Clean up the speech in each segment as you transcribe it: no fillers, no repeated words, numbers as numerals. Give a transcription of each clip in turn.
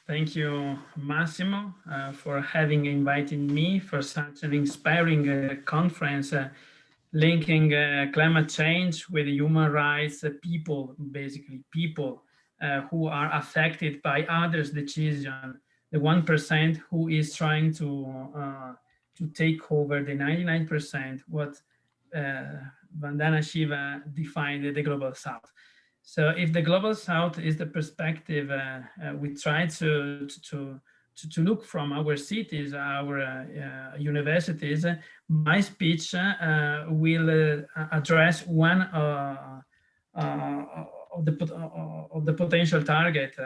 Thank you, Massimo, for having invited me for such an inspiring conference, linking climate change with human rights, people, basically people who are affected by others' decision, the 1% who is trying to take over the 99%, what Vandana Shiva defined the global south. So if the global south is the perspective we try to look from our cities, our universities, my speech will address one of the potential target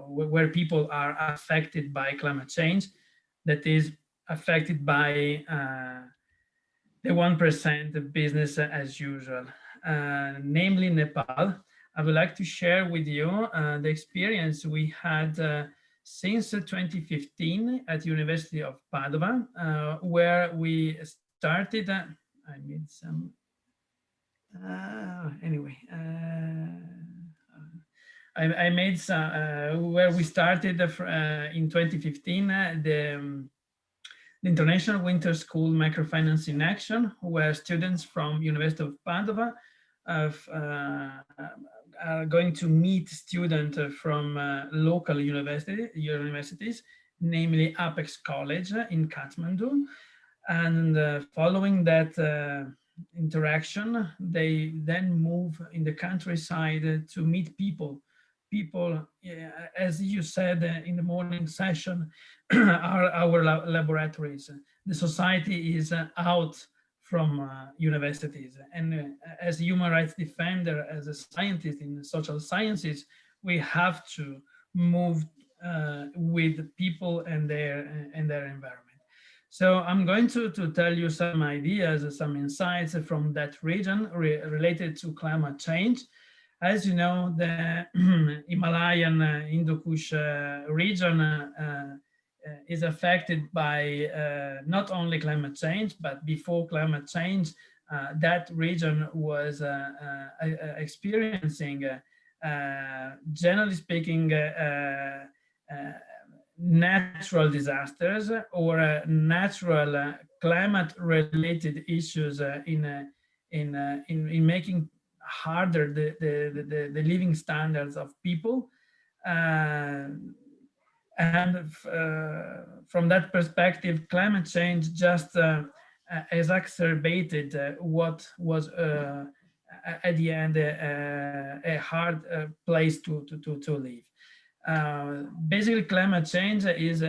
where people are affected by climate change, that is affected by the 1% business as usual, namely Nepal. I would like to share with you the experience we had since 2015 at University of Padova, where we started, I made some, anyway, I made some, where we started in 2015, the International Winter School Microfinance in Action, where students from University of Padova are going to meet students from local universities, namely Apex College in Kathmandu. And following that interaction, they then move in the countryside to meet people. People, as you said in the morning session, are our laboratories. The society is out from universities. And as a human rights defender, as a scientist in social sciences, we have to move with people and their environment. So I'm going to tell you some ideas, some insights from that region related to climate change. As you know, the Himalayan Hindu Kush region is affected by not only climate change, but before climate change, that region was experiencing, generally speaking, natural disasters or natural climate-related issues in making harder the living standards of people. And from that perspective, climate change just exacerbated what was at the end a hard place to live. Basically, climate change is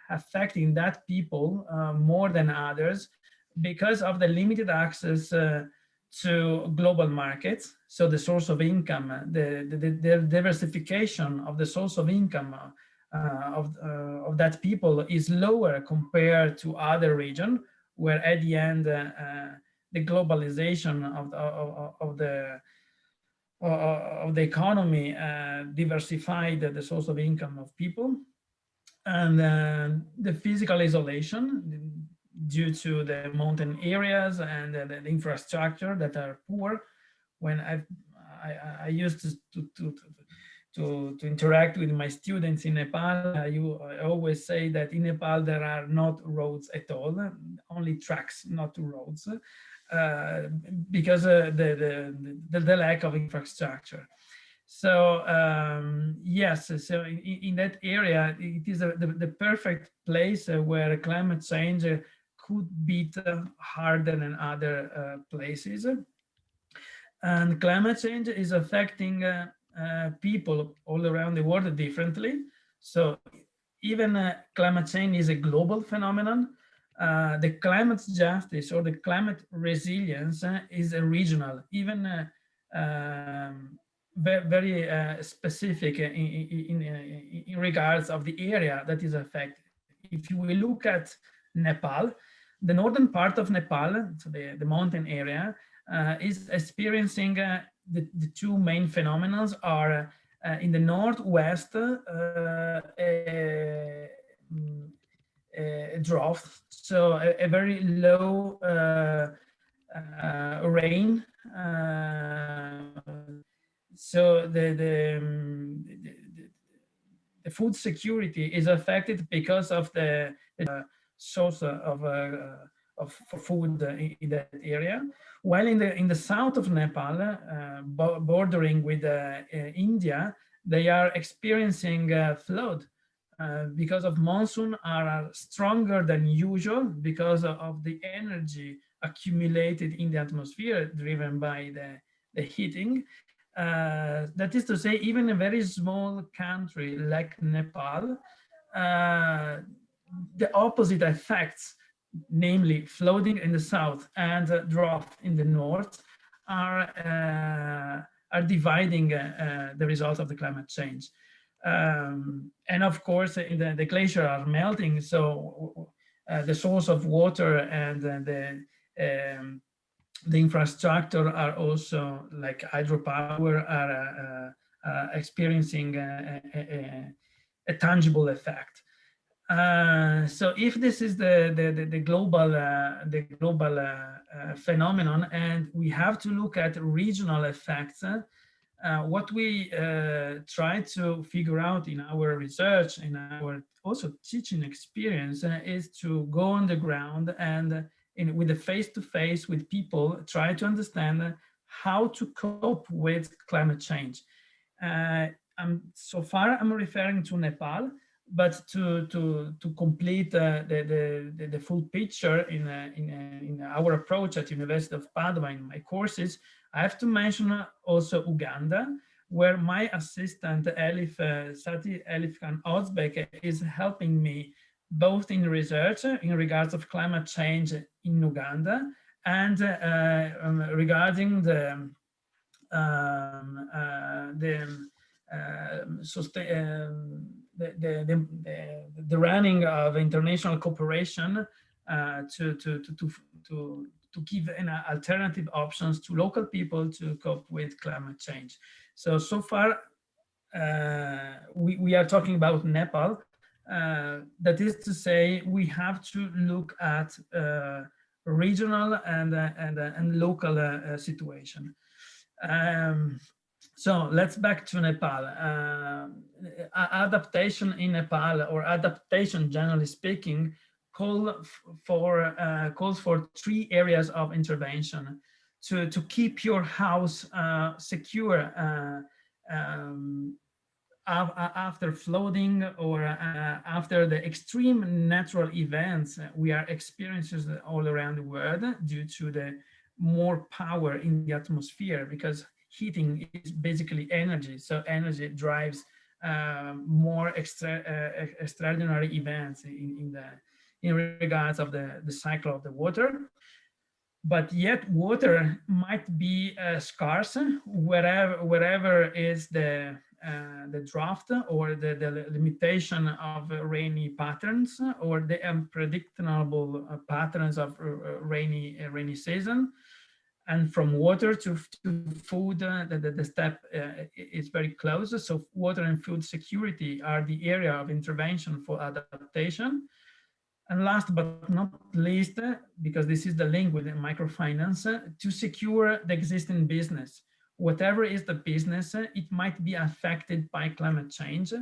affecting that people more than others because of the limited access to global markets. So the source of income, the diversification of the source of income of that people is lower compared to other regions, where at the end the globalization of the economy diversified the source of income of people, and the physical isolation due to the mountain areas and the infrastructure that are poor. When I used to interact with my students in Nepal, I always say that in Nepal there are not roads at all, only tracks, not roads, because the lack of infrastructure. So yes, so in that area, it is the perfect place where climate change could beat harder than other places. And climate change is affecting people all around the world differently. So even climate change is a global phenomenon. The climate justice or the climate resilience is a regional, even very specific in regards of the area that is affected. If we look at Nepal, the northern part of Nepal, so the mountain area, is experiencing the two main phenomena are in the northwest, a drought, so a very low rain. So the food security is affected because of the source of food in that area. While in the south of Nepal, bordering with India, they are experiencing flood because of monsoon are stronger than usual because of the energy accumulated in the atmosphere driven by the heating. That is to say, even a very small country like Nepal, the opposite effects, namely flooding in the south and drought in the north, are dividing the result of the climate change. And of course, the glaciers are melting, so the source of water and the infrastructure are also, like hydropower, are experiencing a tangible effect. So if this is the global phenomenon, and we have to look at regional effects, what we try to figure out in our research, in our also teaching experience, is to go on the ground and with the face-to-face with people, try to understand how to cope with climate change. So far, I'm referring to Nepal, but to complete the full picture in our approach at University of Padova in my courses, I have to mention also Uganda, where my assistant Sati Elif Khan Ozbek is helping me both in research in regards of climate change in Uganda and regarding the running of international cooperation to give an alternative options to local people to cope with climate change. So far, we are talking about Nepal. That is to say, we have to look at regional and local situation. So let's back to Nepal. Adaptation in Nepal, or adaptation generally speaking, calls for 3 areas of intervention to keep your house secure after flooding or after the extreme natural events we are experiencing all around the world due to the more power in the atmosphere, because heating is basically energy. So energy drives more extraordinary events in regards of the cycle of the water. But yet water might be scarce wherever is the draft or the limitation of rainy patterns or the unpredictable patterns of rainy season. And from water to food, the step is very close. So water and food security are the area of intervention for adaptation. And last but not least, because this is the link with the microfinance, to secure the existing business. Whatever is the business, it might be affected by climate change.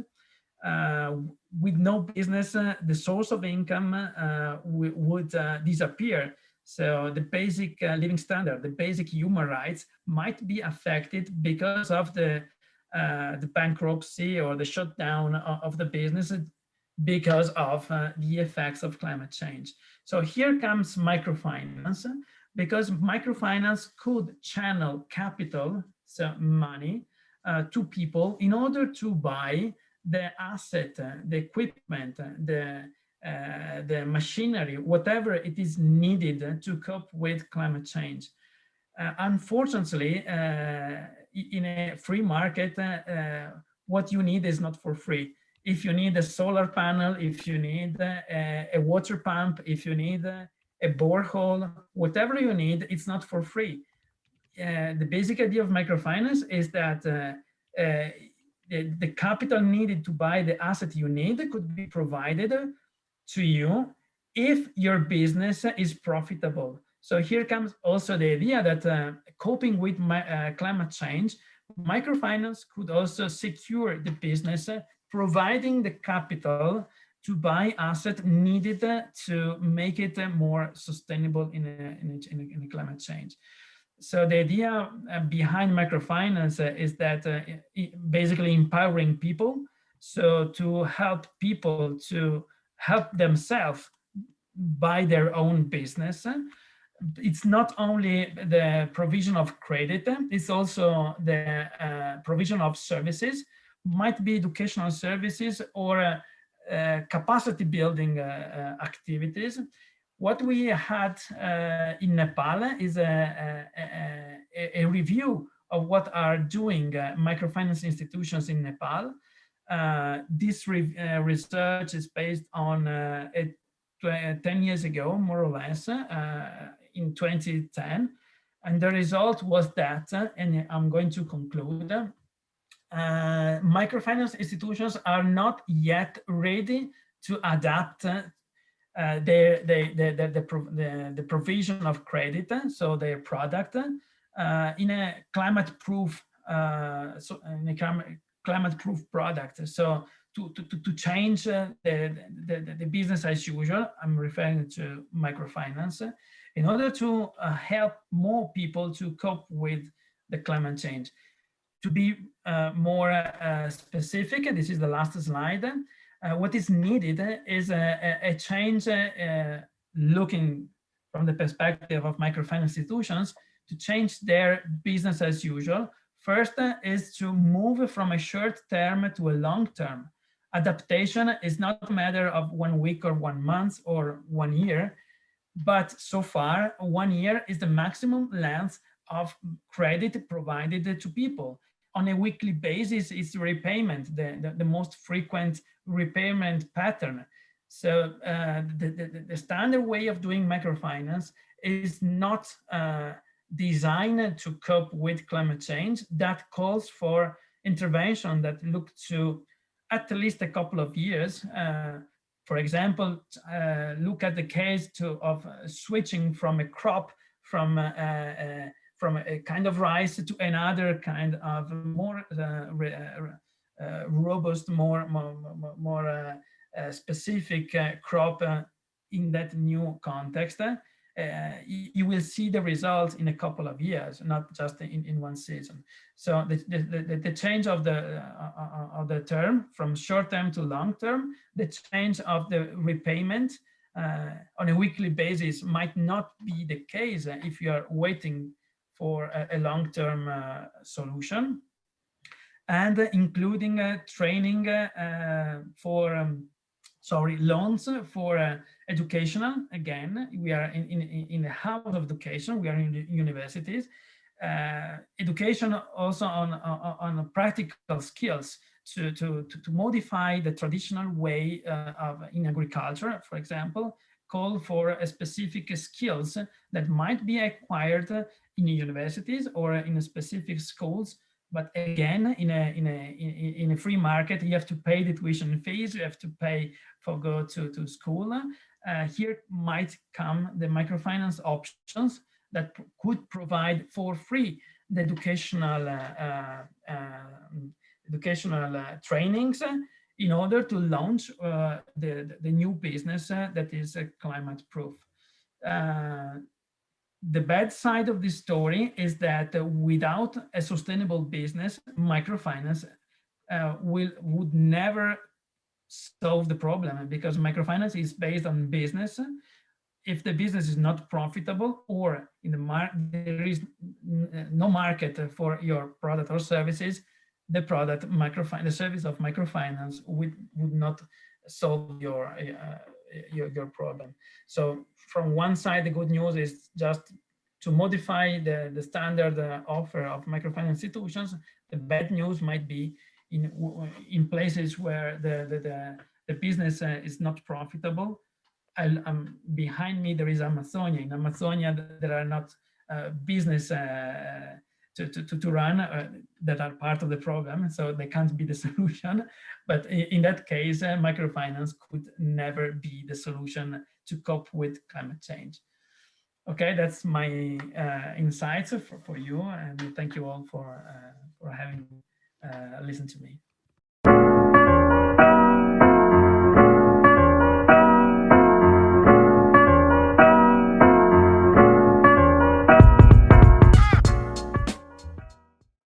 With no business, the source of income would disappear. So the basic living standard, the basic human rights might be affected because of the bankruptcy or the shutdown of the business because of the effects of climate change. So here comes microfinance, because microfinance could channel capital, so money, to people in order to buy the asset, the equipment, the machinery, whatever it is needed to cope with climate change. Unfortunately, in a free market, what you need is not for free. If you need a solar panel, if you need a water pump, if you need a borehole, whatever you need, it's not for free. The basic idea of microfinance is that the capital needed to buy the asset you need could be provided to you if your business is profitable. So here comes also the idea that coping with climate change, microfinance could also secure the business providing the capital to buy asset needed to make it more sustainable in climate change. So the idea behind microfinance is that basically empowering people, so to help people to help themselves by their own business. It's not only the provision of credit, it's also the provision of services, might be educational services or capacity building activities. What we had in Nepal is a review of what are doing microfinance institutions in Nepal. This research is based on 10 years ago, more or less, in 2010. And the result was that, and I'm going to conclude, microfinance institutions are not yet ready to adapt the provision of credit, so their product, in a climate-proof climate-proof product. So to change the business as usual, I'm referring to microfinance, in order to help more people to cope with the climate change. To be more specific, this is the last slide. What is needed is a change looking from the perspective of microfinance institutions to change their business as usual. First is to move from a short term to a long term. Adaptation is not a matter of 1 week or 1 month or 1 year, but so far 1 year is the maximum length of credit provided to people. On a weekly basis, it's repayment, the most frequent repayment pattern. So the standard way of doing microfinance is not designed to cope with climate change. That calls for intervention that look to at least a couple of years. For example, look at the case of switching from a crop from a kind of rice to another kind of more robust, more specific crop in that new context. You will see the results in a couple of years, not just in 1 season. So the change of the term from short term to long term, the change of the repayment on a weekly basis might not be the case if you are waiting for a long-term solution, and including training for loans for educational. Again, we are in the house of education, we are in the universities. Education also on practical skills to modify the traditional way in agriculture, for example, call for a specific skills that might be acquired in universities or in specific schools. But again, in a free market, you have to pay the tuition fees, you have to pay for go to school. Here might come the microfinance options that could provide for free the educational trainings in order to launch the new business that is climate proof. The bad side of this story is that without a sustainable business, microfinance would never solve the problem, because microfinance is based on business. If the business is not profitable, or in there is no market for your product or services, the service of microfinance would not solve your problem. So from one side, the good news is just to modify the standard offer of microfinance institutions. The bad news might be in places where the business is not profitable. Behind me, there is Amazonia. In Amazonia, there are not business to run that are part of the problem, so they can't be the solution. But in that case, microfinance could never be the solution to cope with climate change. Okay, that's my insights for you, and thank you all for having listened to me.